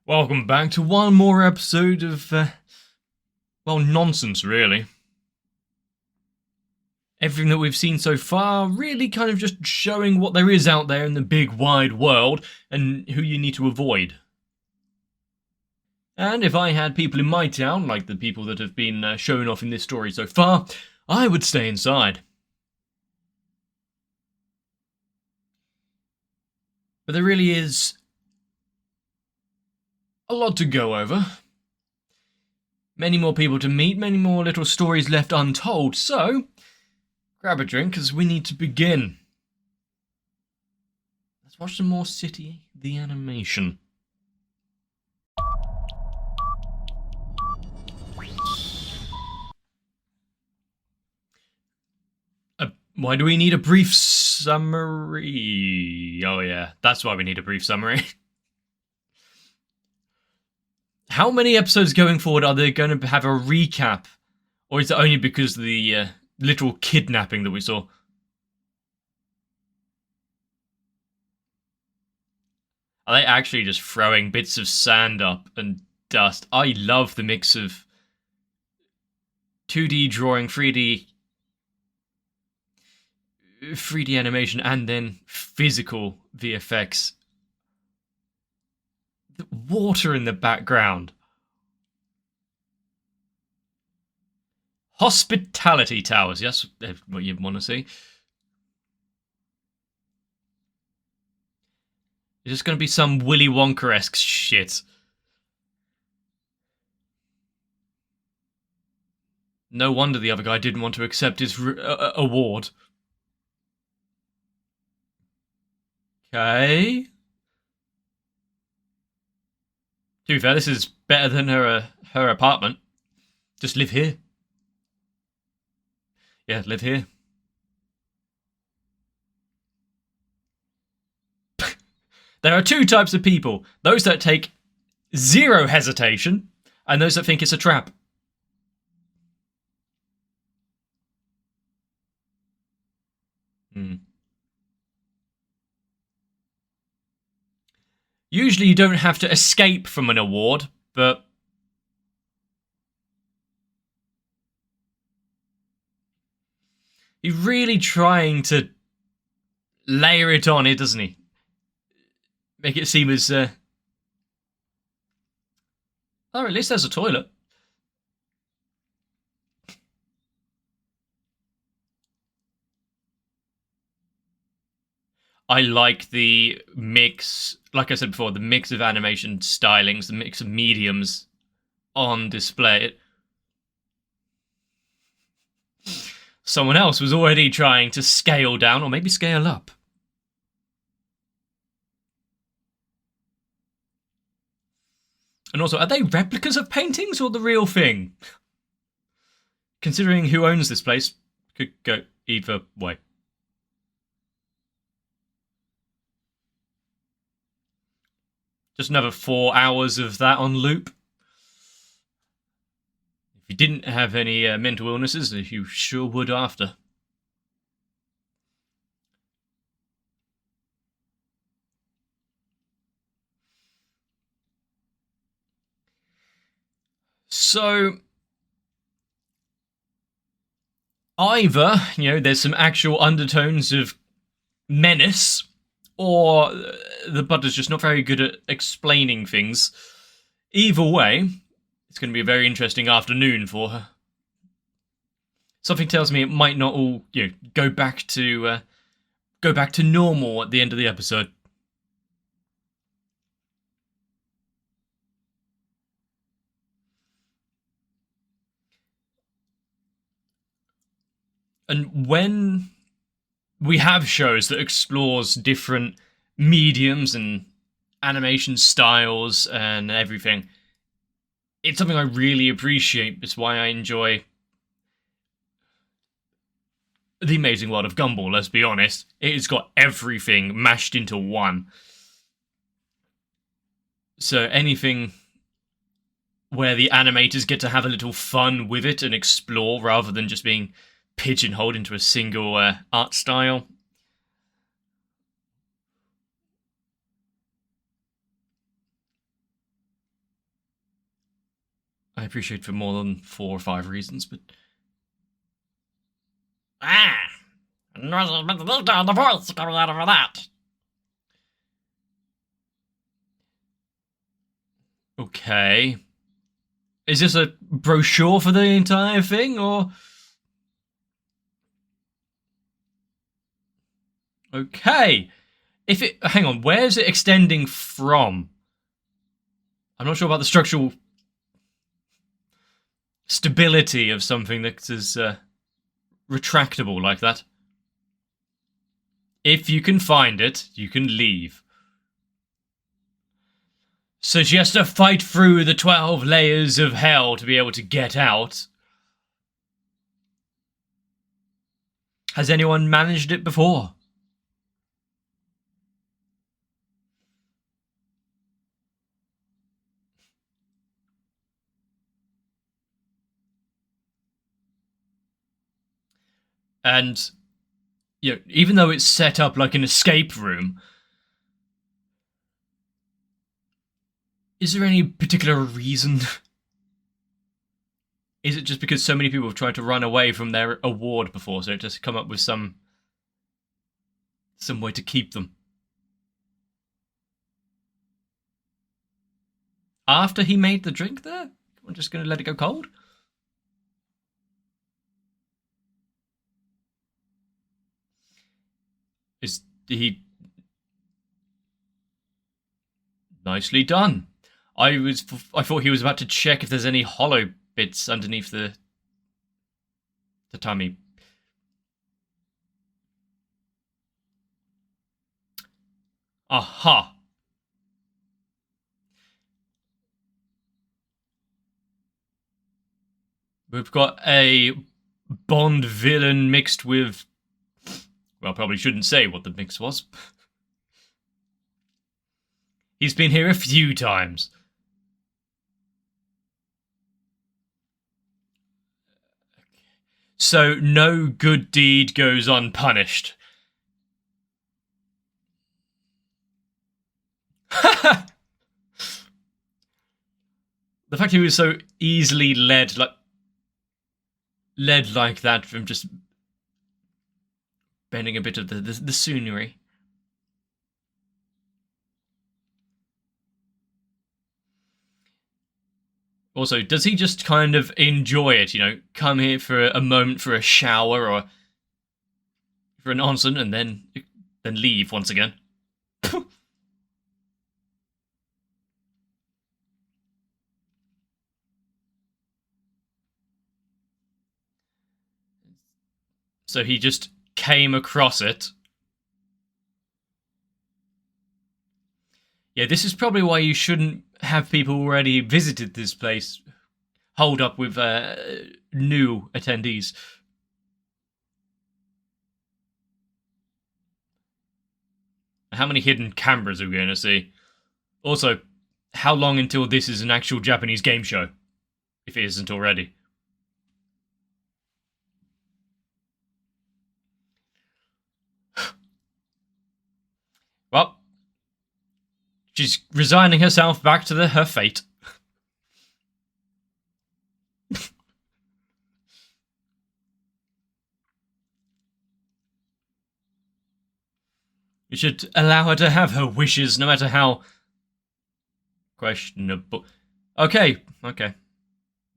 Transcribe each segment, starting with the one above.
Welcome back to one more episode of, nonsense, really. Everything that we've seen so far really kind of just showing what there is out there in the big wide world and who you need to avoid. And if I had people in my town, like the people that have been shown off in this story so far, I would stay inside. But there really is a lot to go over. Many more people to meet, many more little stories left untold, so grab a drink as we need to begin. Let's watch some more City the Animation. Why do we need a brief summary? Oh yeah, that's why we need a brief summary. How many episodes going forward are they going to have a recap? Or is it only because of the literal kidnapping that we saw? Are they actually just throwing bits of sand up and dust? I love the mix of 2D drawing, 3D animation, and then physical VFX. The water in the background. Hospitality towers, yes, that's what you want to see. It's just going to be some Willy Wonka-esque shit. No wonder the other guy didn't want to accept his award. Okay. To be fair, this is better than her apartment. Just live here. Yeah, live here. There are two types of people. Those that take zero hesitation, and those that think it's a trap. Usually you don't have to escape from an award, but he's really trying to layer it on it, doesn't he? Make it seem as... Oh, at least there's a toilet. I like the mix, like I said before, the mix of animation stylings, the mix of mediums on display. Someone else was already trying to scale down, or maybe scale up. And also, are they replicas of paintings or the real thing? Considering who owns this place, could go either way. Just another 4 hours of that on loop. If you didn't have any mental illnesses, you sure would after. So, either, there's some actual undertones of menace, or the Butter's just not very good at explaining things. Either way, it's going to be a very interesting afternoon for her. Something tells me it might not all, go back to normal at the end of the episode. And when we have shows that explores different mediums and animation styles and everything, it's something I really appreciate. It's why I enjoy The Amazing World of Gumball, let's be honest. It's got everything mashed into one. So anything where the animators get to have a little fun with it and explore rather than just being pigeonholed into a single art style. I appreciate for more than 4 or 5 reasons, but... The voice coming out of that. Okay. Is this a brochure for the entire thing, or... Okay. If it... Hang on, where's it extending from? I'm not sure about the structural stability of something that is retractable like that. If you can find it, you can leave. So she has to fight through the 12 layers of hell to be able to get out. Has anyone managed it before? And, you know, even though it's set up like an escape room, is there any particular reason? Is it just because so many people have tried to run away from their award before, so just come up with some way to keep them? After he made the drink there? I'm just going to let it go cold? Is he... Nicely done. I thought he was about to check if there's any hollow bits underneath the tummy. Aha. We've got a Bond villain mixed with... Well, probably shouldn't say what the mix was. He's been here a few times. So no good deed goes unpunished. The fact he was so easily led like that from just bending a bit of the scenery. Also, does he just kind of enjoy it, you know, come here for a moment for a shower or for an onsen and then leave once again? So he just came across it. Yeah, this is probably why you shouldn't have people already visited this place hold up with new attendees. How many hidden cameras are we going to see? Also, how long until this is an actual Japanese game show? If it isn't already. Well, she's resigning herself back to her fate. You should allow her to have her wishes, no matter how questionable. Okay.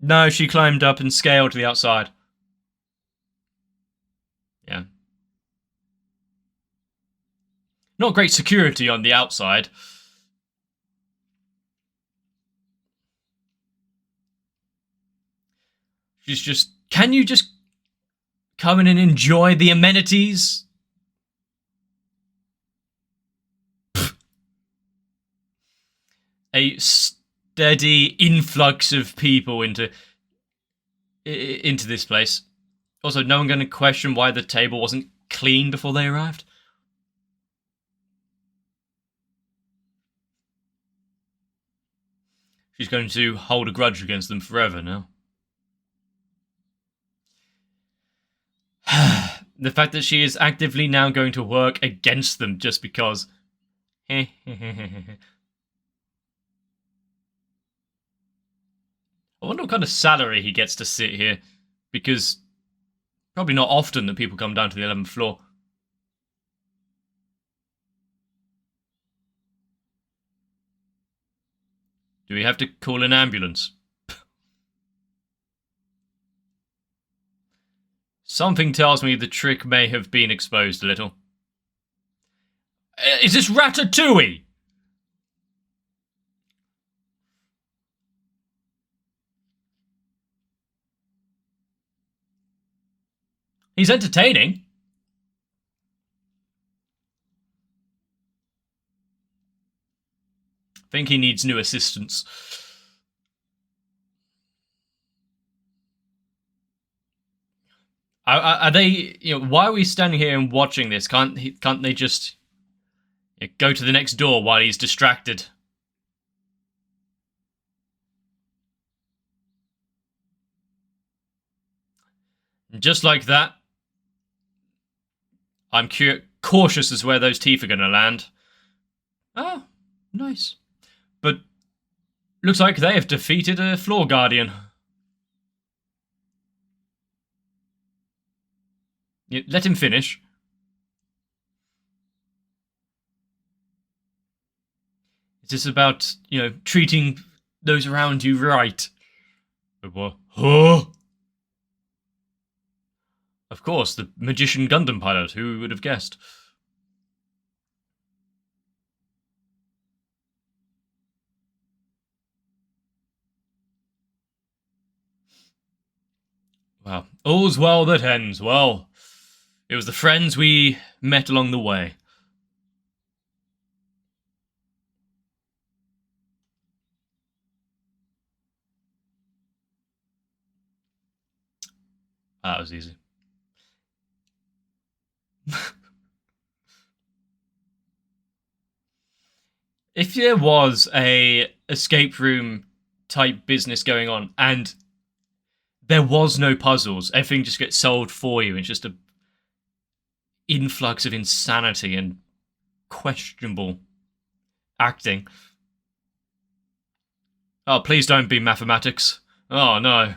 No, she climbed up and scaled to the outside. Yeah. Not great security on the outside. She's just... Can you just come in and enjoy the amenities? A steady influx of people into this place. Also, no one going to question why the table wasn't clean before they arrived. She's going to hold a grudge against them forever now. The fact that she is actively now going to work against them just because. I wonder what kind of salary he gets to sit here, because probably not often that people come down to the 11th floor. Do we have to call an ambulance? Something tells me the trick may have been exposed a little. Is this Ratatouille? He's entertaining. I think he needs new assistants. Are they? Why are we standing here and watching this? Can't they just go to the next door while he's distracted? And just like that, I'm cautious as where those teeth are going to land. Oh, nice. But looks like they have defeated a floor guardian. Let him finish. Is this about, treating those around you right? Huh? Of course, the magician Gundam pilot, who would have guessed? Well, all's well that ends well. It was the friends we met along the way. That was easy. If there was a escape room type business going on and there was no puzzles, everything just gets solved for you, it's just a influx of insanity and questionable acting. Oh, please don't be mathematics. Oh, no.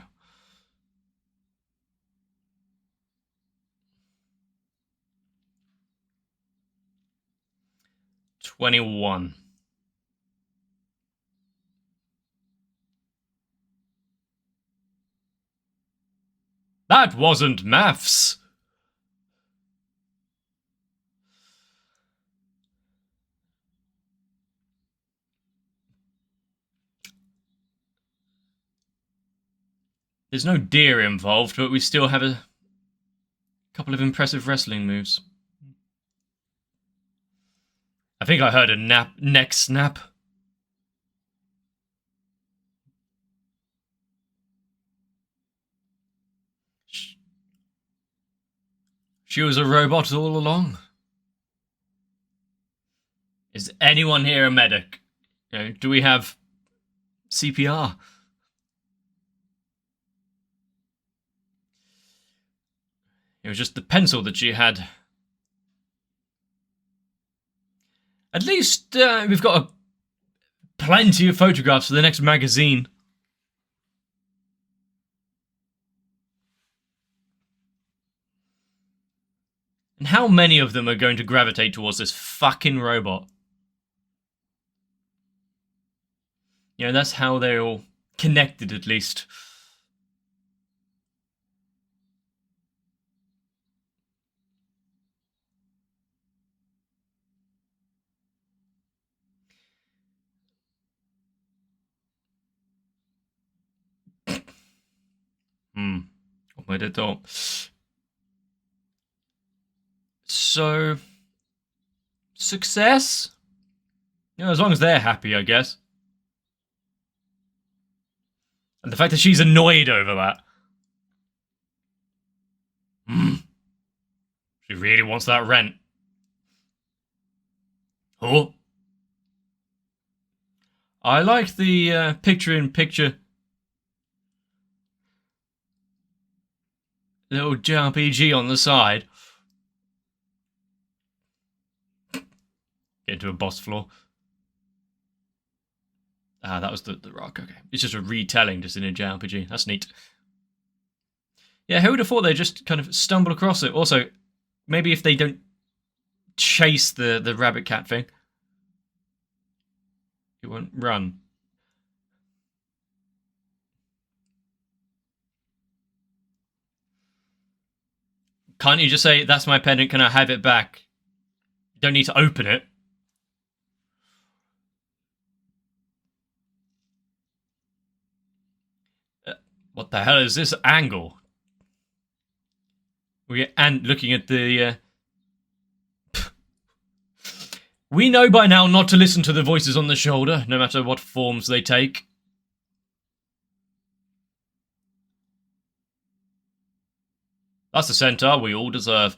$21. That wasn't maths. There's no deer involved, but we still have a couple of impressive wrestling moves. I think I heard a neck snap. She was a robot all along. Is anyone here a medic? Do we have CPR? It was just the pencil that she had. At least we've got plenty of photographs for the next magazine. And how many of them are going to gravitate towards this fucking robot? That's how they're all connected, at least. So, success? As long as they're happy, I guess. And the fact that she's annoyed over that. She really wants that rent. Oh. I like the picture-in-picture little JRPG on the side. Get into a boss floor. Ah, that was the rock. Okay, it's just a retelling, just in a JRPG. That's neat. Yeah, who would have thought they just kind of stumble across it? Also, maybe if they don't chase the rabbit cat thing, it won't run. Can't you just say, "That's my pendant, can I have it back"? You don't need to open it. What the hell is this angle? And looking at the... We know by now not to listen to the voices on the shoulder, no matter what forms they take. That's the centaur we all deserve.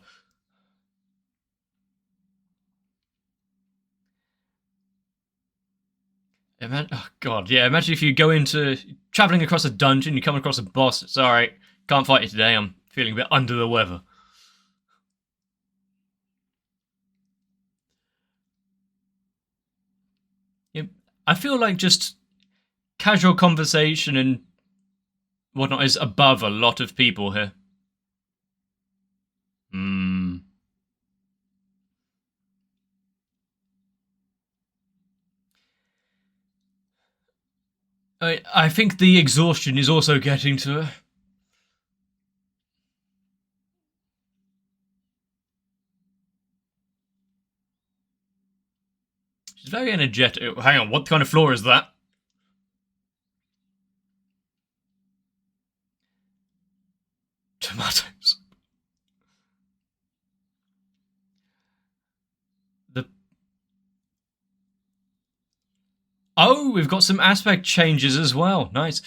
Oh god, yeah, imagine if you go into... travelling across a dungeon, you come across a boss, it's alright, can't fight you today, I'm feeling a bit under the weather. Yeah, I feel like just casual conversation and whatnot is above a lot of people here. I think the exhaustion is also getting to her. She's very energetic. Hang on, what kind of floor is that? Tomatoes. Oh, we've got some aspect changes as well. Nice.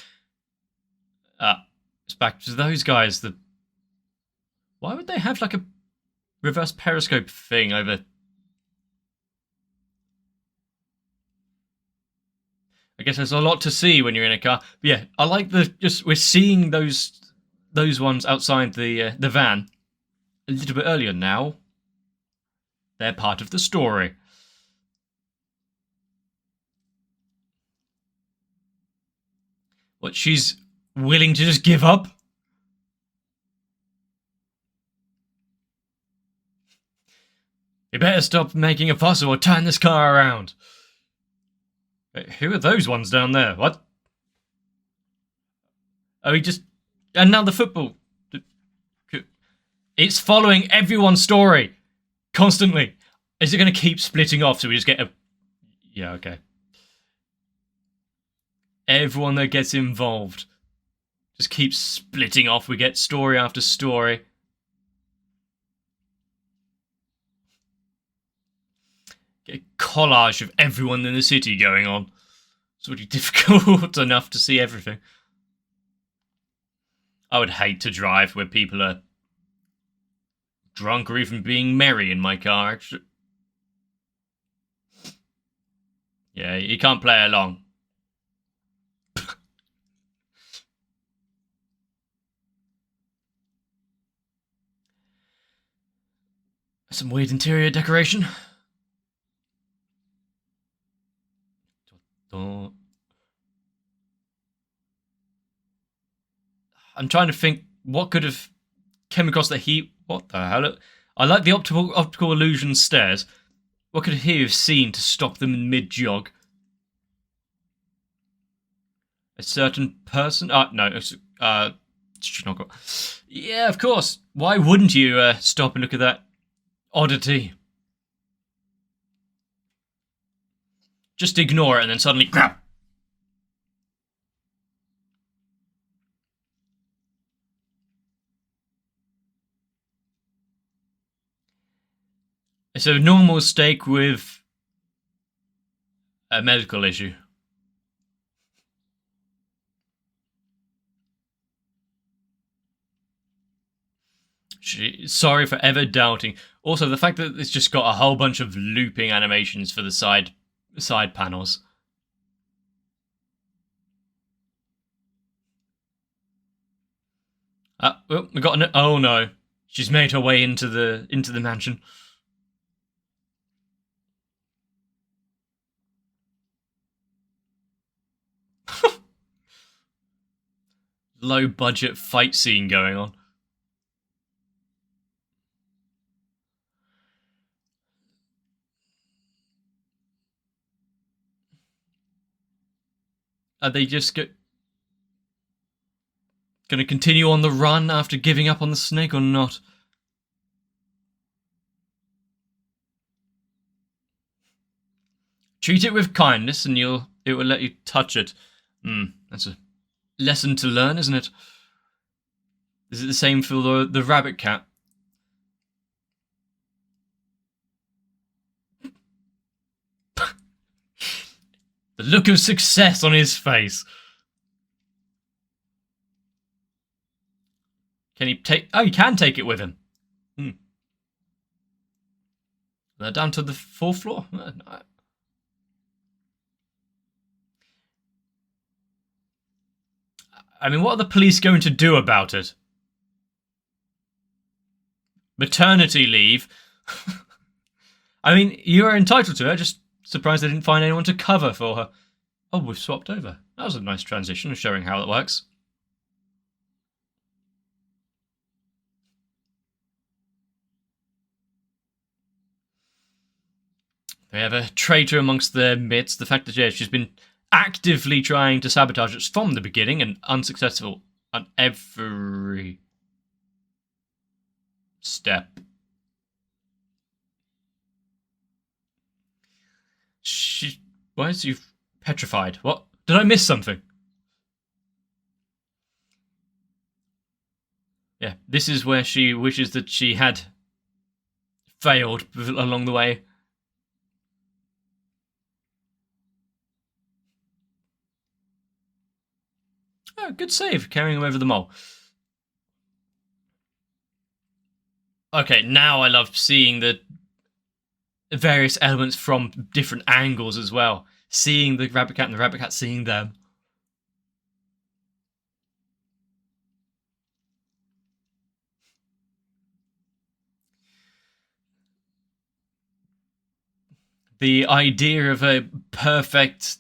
It's back to those guys. Why would they have like a reverse periscope thing over? I guess there's a lot to see when you're in a car. But yeah, I like we're seeing those ones outside the van a little bit earlier now. They're part of the story. What, she's willing to just give up? You better stop making a fuss or turn this car around. Who are those ones down there? What? Oh, he just... And now the football. It's following everyone's story. Constantly. Is it going to keep splitting off so we just get a... Yeah, okay. Everyone that gets involved just keeps splitting off. We get story after story. Get a collage of everyone in the city going on. It's really difficult enough to see everything. I would hate to drive where people are drunk or even being merry in my car. Yeah, you can't play along. Some weird interior decoration. I'm trying to think what could have came across the heat. What the hell? I like the optical illusion stairs. What could he have seen to stop them in mid-jog? A certain person? No, yeah, of course. Why wouldn't you stop and look at that oddity? Just ignore it and then suddenly grab. It's a normal steak with a medical issue. Sorry for ever doubting. Also, the fact that it's just got a whole bunch of looping animations for the side panels. Well, we got an... Oh no, she's made her way into the mansion. low budget fight scene going on. Are they just going to continue on the run after giving up on the snake or not? Treat it with kindness and it will let you touch it. That's a lesson to learn, isn't it? Is it the same for the rabbit cat? The look of success on his face. Can he take... Oh, he can take it with him. They're down to the 4th floor. I mean, what are the police going to do about it? Maternity leave? I mean, you are entitled to it. Just surprised they didn't find anyone to cover for her. Oh, we've swapped over. That was a nice transition, showing how it works. They have a traitor amongst their midst. The fact that, yeah, she's been actively trying to sabotage us from the beginning and unsuccessful on every step. Why is you petrified? What? Did I miss something? Yeah, this is where she wishes that she had failed along the way. Oh, good save, carrying him over the mole. Okay, now I love seeing the various elements from different angles as well. Seeing the rabbit cat and the rabbit cat seeing them. The idea of a perfect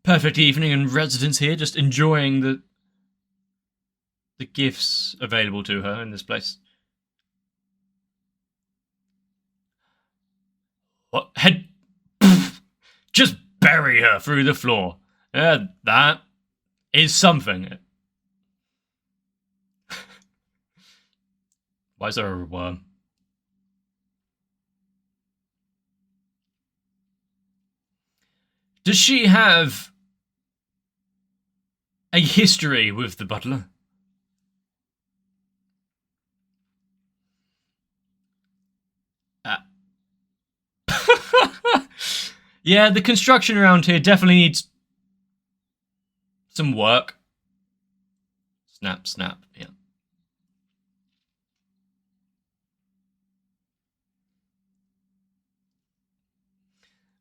evening and residence here, just enjoying the gifts available to her in this place. What? Head... Just bury her through the floor. That is something. Why is there a worm? Does she have a history with the butler? Yeah, the construction around here definitely needs some work. Snap, snap, yeah.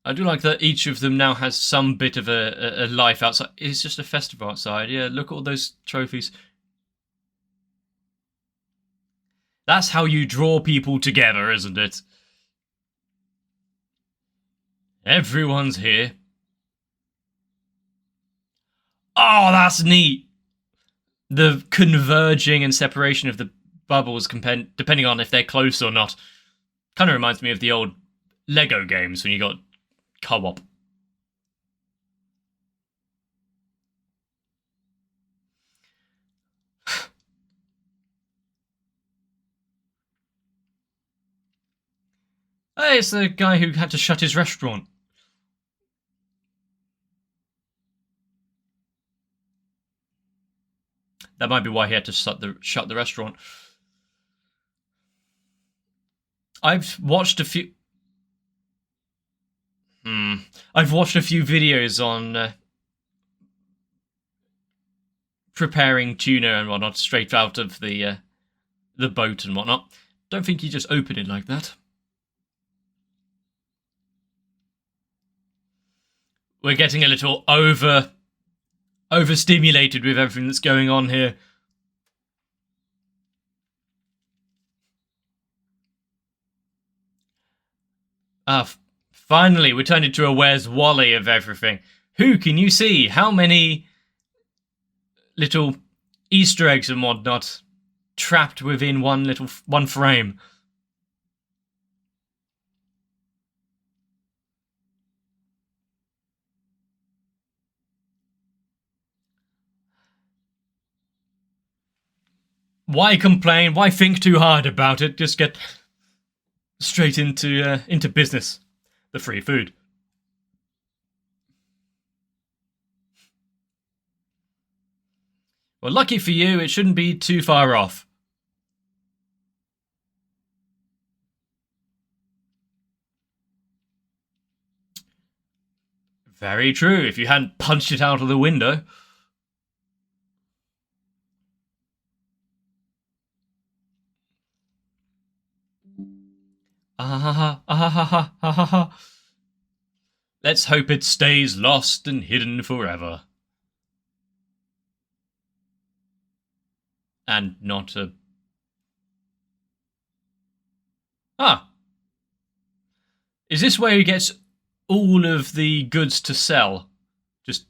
I do like that each of them now has some bit of a life outside. It's just a festival outside. Yeah, look at all those trophies. That's how you draw people together, isn't it? Everyone's here. Oh, that's neat. The converging and separation of the bubbles, depending on if they're close or not, kind of reminds me of the old Lego games when you got co-op. Hey, it's the guy who had to shut his restaurant. That might be why he had to shut the restaurant. I've watched a few... I've watched a few videos on preparing tuna and whatnot straight out of the boat and whatnot. Don't think you just open it like that. We're getting a little overstimulated with everything that's going on here. Finally, we turned into a Where's Wally of everything. Who can you see? How many little Easter eggs and whatnot trapped within one frame. Why complain? Why think too hard about it? Just get straight into business. The free food. Well, lucky for you, it shouldn't be too far off. Very true, if you hadn't punched it out of the window. Let's hope it stays lost and hidden forever. And not a... Ah. Is this where he gets all of the goods to sell? Just...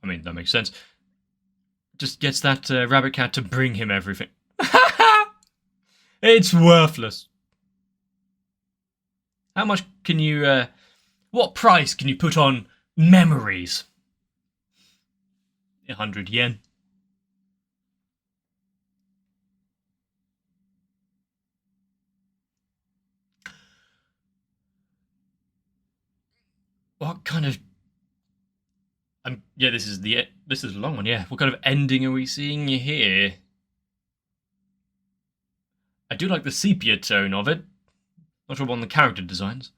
I mean, that makes sense. Just gets that rabbit cat to bring him everything. It's worthless. How much can you... what price can you put on memories? 100 yen. What kind of... yeah, this is a long one, yeah. What kind of ending are we seeing here? I do like the sepia tone of it. Not sure on the character designs.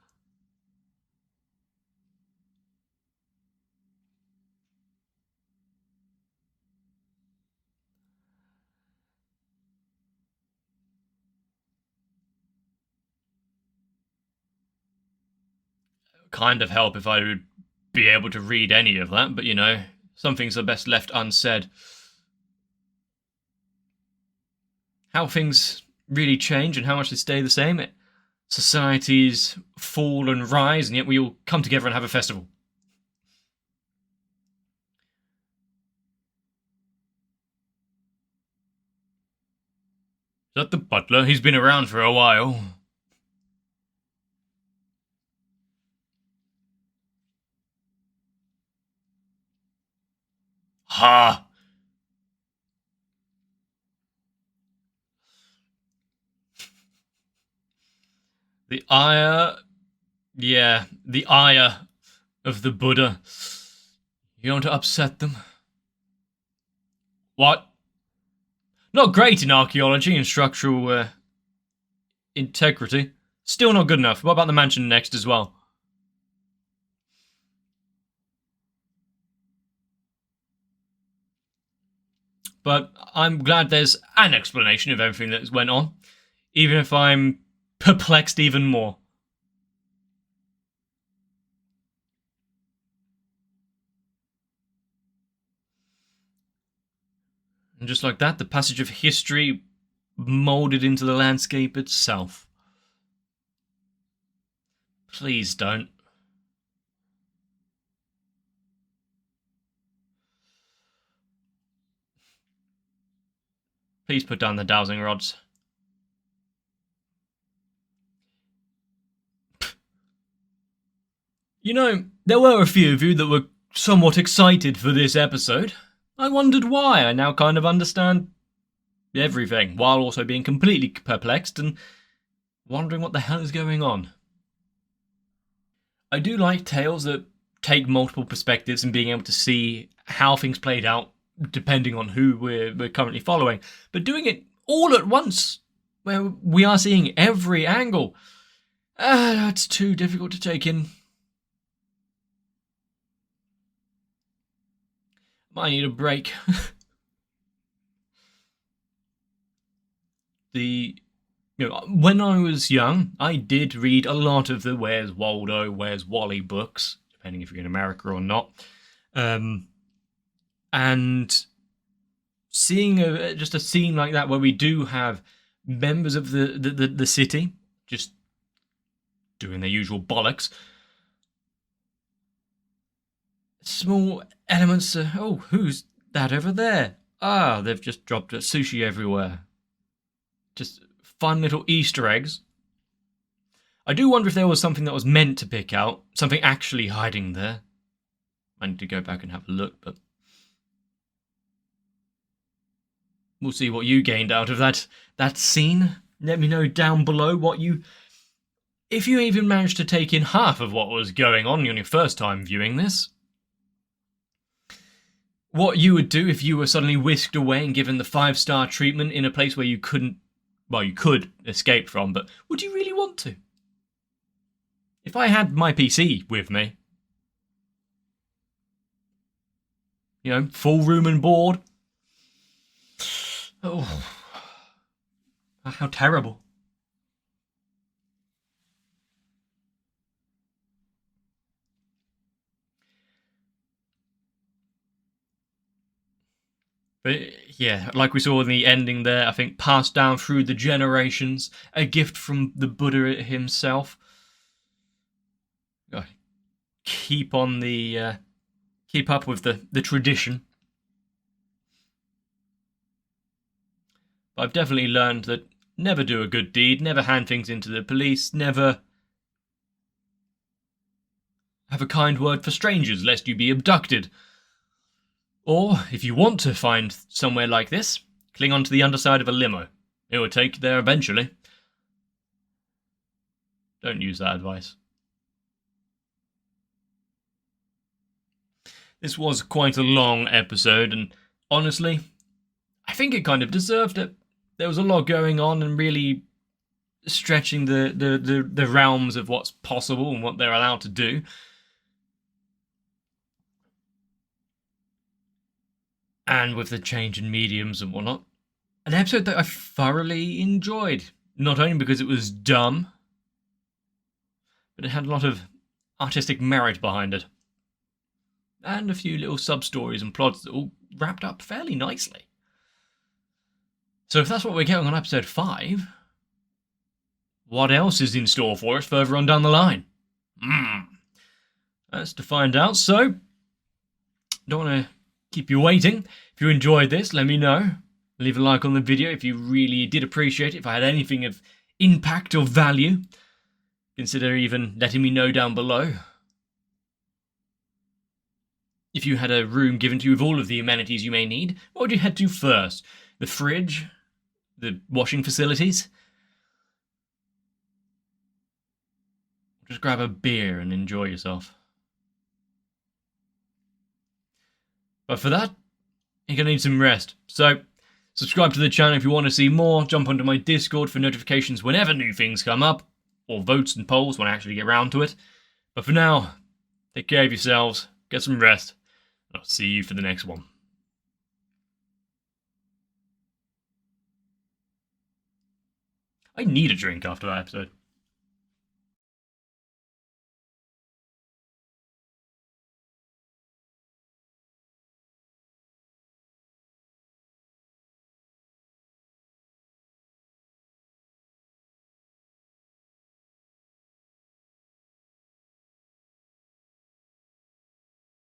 Kind of help if I would be able to read any of that, but you know, some things are best left unsaid. How things really change and how much they stay the same. Societies fall and rise, and yet we all come together and have a festival. Is that the butler? He's been around for a while. Ha! The ire... Yeah, the ire of the Buddha. You don't want to upset them. What? Not great in archaeology and structural integrity. Still not good enough. What about the mansion next as well? But I'm glad there's an explanation of everything that went on, even if I'm perplexed even more. And just like that, the passage of history molded into the landscape itself. Please don't. Please put down the dowsing rods. You know, there were a few of you that were somewhat excited for this episode. I wondered why. I now kind of understand everything, while also being completely perplexed and wondering what the hell is going on. I do like tales that take multiple perspectives and being able to see how things played out depending on who we're currently following, but doing it all at once, where we are seeing every angle, it's too difficult to take in. I need a break. When I was young, I did read a lot of the Where's Waldo, Where's Wally books, depending if you're in America or not. And seeing just a scene like that where we do have members of the city just doing their usual bollocks, small elements. Oh, who's that over there? Ah, they've just dropped sushi everywhere. Just fun little Easter eggs. I do wonder if there was something that was meant to pick out, something actually hiding there. I need to go back and have a look, but we'll see what you gained out of that scene. Let me know down below what you, if you even managed to take in half of what was going on your first time viewing this. What you would do if you were suddenly whisked away and given the 5-star treatment in a place where you couldn't, well, you could escape from, but would you really want to? If I had my PC with me, you know, full room and board. Oh, how terrible. But yeah, like we saw in the ending there, I think passed down through the generations, a gift from the Buddha himself. Keep on the, keep up with the tradition. But I've definitely learned that never do a good deed, never hand things into the police, never have a kind word for strangers lest you be abducted. Or, if you want to find somewhere like this, cling onto the underside of a limo. It will take you there eventually. Don't use that advice. This was quite a long episode, and honestly, I think it kind of deserved it. There was a lot going on and really stretching the realms of what's possible and what they're allowed to do. And with the change in mediums and whatnot, an episode that I thoroughly enjoyed. Not only because it was dumb, but it had a lot of artistic merit behind it. And a few little sub-stories and plots that all wrapped up fairly nicely. So if that's what we're getting on episode 5, what else is in store for us further on down the line? That's to find out, so don't want to keep you waiting. If you enjoyed this, let me know. Leave a like on the video if you really did appreciate it. If I had anything of impact or value, consider even letting me know down below. If you had a room given to you with all of the amenities you may need, what would you head to first? The fridge? The washing facilities? Just grab a beer and enjoy yourself. But for that, you're going to need some rest. So, subscribe to the channel if you want to see more. Jump onto my Discord for notifications whenever new things come up. Or votes and polls when I actually get around to it. But for now, take care of yourselves. Get some rest. And I'll see you for the next one. I need a drink after that episode.